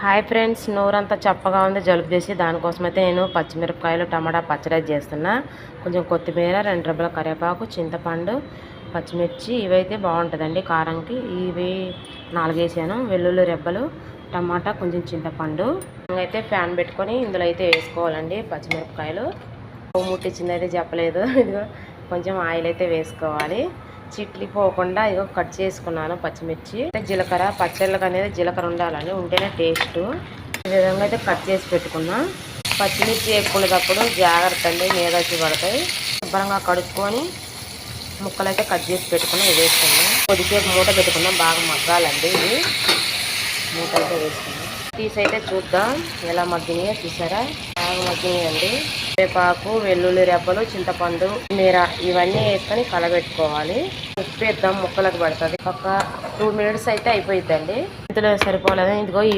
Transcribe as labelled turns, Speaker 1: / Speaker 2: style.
Speaker 1: Hi friends, నోరంతా చప్పగా ఉంది, జలుబు చేసి దానికోసం అయితే నేను పచ్చిమిరపకాయలు టమాటా పచ్చడి చేస్తున్నా. కొంచెం కొత్తిమీర, 2 రెబ్బల కరివేపాకు, చింతపండు, పచ్చిమిర్చి ఇవైతే బాగుంటుందండి కారంకి. ఇవి 4 వేసాను. వెల్లుల్లి రెబ్బలు, టమాటా, కొంచెం చింతపండు. అయితే ఫ్యాన్ పెట్టుకొని ఇందులో అయితే వేసుకోవాలండి పచ్చిమిరపకాయలు. ముట్టించింది అయితే చెప్పలేదు. ఇదిగో కొంచెం ఆయిల్ అయితే వేసుకోవాలి. చిట్లిపోకుండా ఇగో కట్ చేసుకున్నాను పచ్చిమిర్చి. జీలకర్ర, పచ్చళ్ళకి అనేది జీలకర్ర ఉండాలని, ఉంటేనే టేస్ట్. ఈ విధంగా అయితే కట్ చేసి పెట్టుకున్నా. పచ్చిమిర్చి వేసుకునేటప్పుడు జాగ్రత్త అండి, మీద వచ్చి పడతాయి. శుభ్రంగా కడుక్కొని ముక్కలు అయితే కట్ చేసి పెట్టుకున్నాం. ఇది వేసుకున్నాం. కొద్దిసేపు మూట పెట్టుకున్నాం, బాగా మగ్గాలండి. ఇది మూట అయితే వేసుకున్నాం. తీసి అయితే చూద్దాం ఎలా మగ్గినాయో. చూసారా, బాగా మగ్గినాయండి. కరివేపాకు, వెల్లుల్లి రెబ్బలు, చింతపండు, మీర ఇవన్నీ వేసుకొని కలబెట్టుకోవాలి. ఉప్పు వేద్దాం, ముక్కలకు పడుతుంది. ఒక 2 మినిట్స్ అయితే అయిపోయిద్దండి. ఇందులో సరిపోలేదా, ఇదిగో ఈ